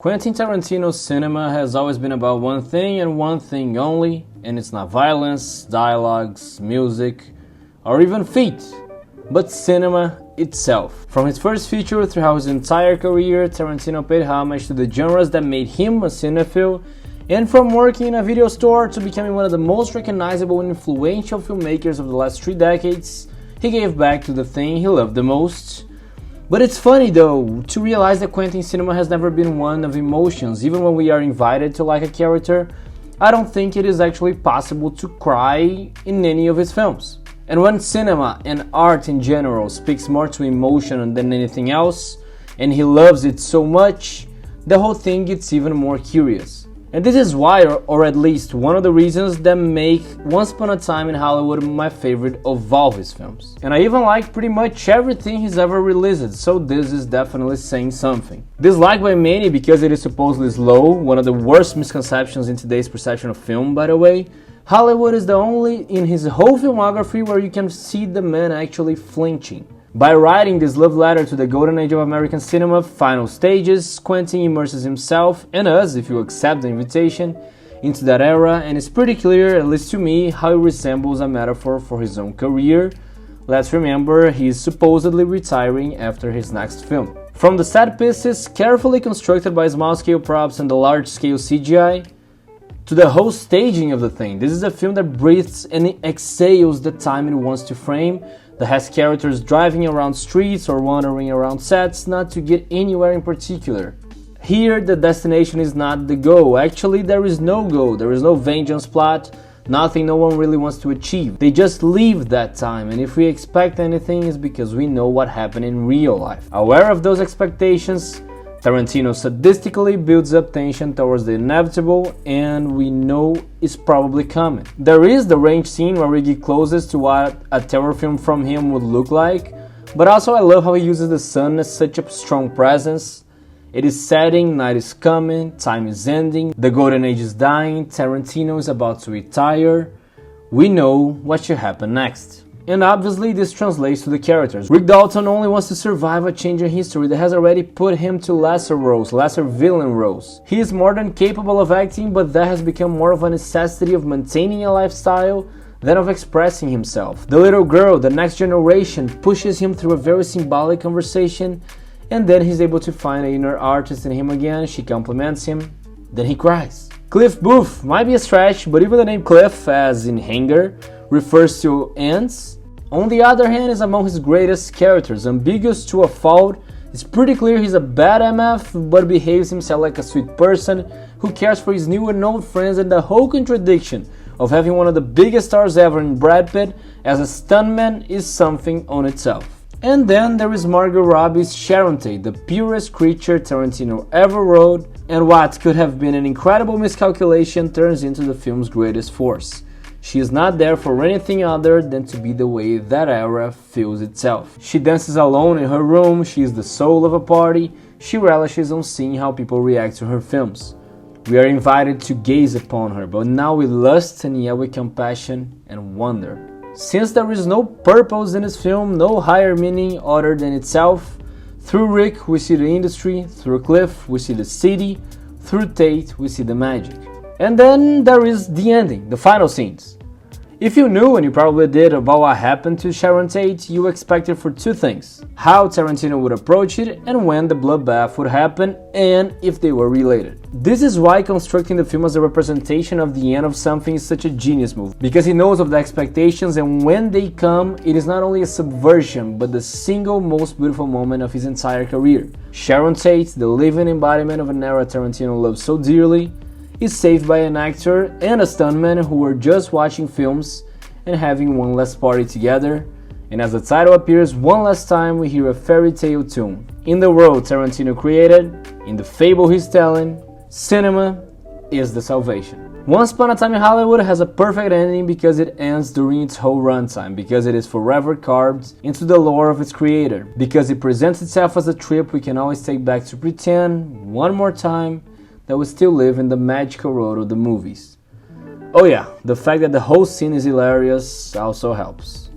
Quentin Tarantino's cinema has always been about one thing and one thing only, and it's not violence, dialogues, music, or even feet, but cinema itself. From his first feature throughout his entire career, Tarantino paid homage to the genres that made him a cinephile, and from working in a video store to becoming one of the most recognizable and influential filmmakers of the last 3 decades, he gave back to the thing he loved the most. But it's funny though, to realize that Quentin's cinema has never been one of emotions. Even when we are invited to like a character, I don't think it is actually possible to cry in any of his films. And when cinema and art in general speaks more to emotion than anything else, and he loves it so much, the whole thing gets even more curious. And this is why, or at least one of the reasons that make Once Upon a Time in Hollywood my favorite of all his films. And I even like pretty much everything he's ever released, so this is definitely saying something. Disliked by many because it is supposedly slow, one of the worst misconceptions in today's perception of film, by the way, Hollywood is the only in his whole filmography where you can see the man actually flinching. By writing this love letter to the golden age of American cinema, Final Stages, Quentin immerses himself, and us, if you accept the invitation, into that era, and it's pretty clear, at least to me, how it resembles a metaphor for his own career. Let's remember, he is supposedly retiring after his next film. From the set pieces, carefully constructed by small-scale props and the large-scale CGI, to the whole staging of the thing, this is a film that breathes and exhales the time it wants to frame, that has characters driving around streets or wandering around sets, not to get anywhere in particular. Here, the destination is not the goal. Actually, there is no goal, there is no vengeance plot, nothing no one really wants to achieve. They just leave that time, and if we expect anything, it's because we know what happened in real life. Aware of those expectations, Tarantino sadistically builds up tension towards the inevitable, and we know it's probably coming. There is the range scene where we get closest to what a terror film from him would look like, but also I love how he uses the sun as such a strong presence. It is setting, night is coming, time is ending, the golden age is dying, Tarantino is about to retire. We know what should happen next. And obviously this translates to the characters. Rick Dalton only wants to survive a change in history that has already put him to lesser roles, lesser villain roles. He is more than capable of acting, but that has become more of a necessity of maintaining a lifestyle than of expressing himself. The little girl, the next generation, pushes him through a very symbolic conversation, and then he's able to find an inner artist in him again, she compliments him, then he cries. Cliff Booth might be a stretch, but even the name Cliff, as in Hanger, refers to ants. On the other hand, is among his greatest characters, ambiguous to a fault. It's pretty clear he's a bad MF, but behaves himself like a sweet person who cares for his new and old friends, and the whole contradiction of having one of the biggest stars ever in Brad Pitt as a stuntman is something on itself. And then there is Margot Robbie's Sharon Tate, the purest creature Tarantino ever wrote, and what could have been an incredible miscalculation turns into the film's greatest force. She is not there for anything other than to be the way that era feels itself. She dances alone in her room, she is the soul of a party, she relishes on seeing how people react to her films. We are invited to gaze upon her, but now with lust and yet with compassion and wonder. Since there is no purpose in this film, no higher meaning other than itself, through Rick we see the industry, through Cliff we see the city, through Tate we see the magic. And then there is the ending, the final scenes. If you knew, and you probably did, about what happened to Sharon Tate, you expected for 2 things. How Tarantino would approach it, and when the bloodbath would happen, and if they were related. This is why constructing the film as a representation of the end of something is such a genius move. Because he knows of the expectations, and when they come, it is not only a subversion, but the single most beautiful moment of his entire career. Sharon Tate, the living embodiment of an era Tarantino loves so dearly, is saved by an actor and a stuntman who were just watching films and having one last party together, and as the title appears one last time we hear a fairy tale tune. In the world Tarantino created, in the fable he's telling, cinema is the salvation. Once Upon a Time in Hollywood has a perfect ending because it ends during its whole runtime, because it is forever carved into the lore of its creator, because it presents itself as a trip we can always take back to pretend, one more time, that we still live in the magical world of the movies. Oh yeah, the fact that the whole scene is hilarious also helps.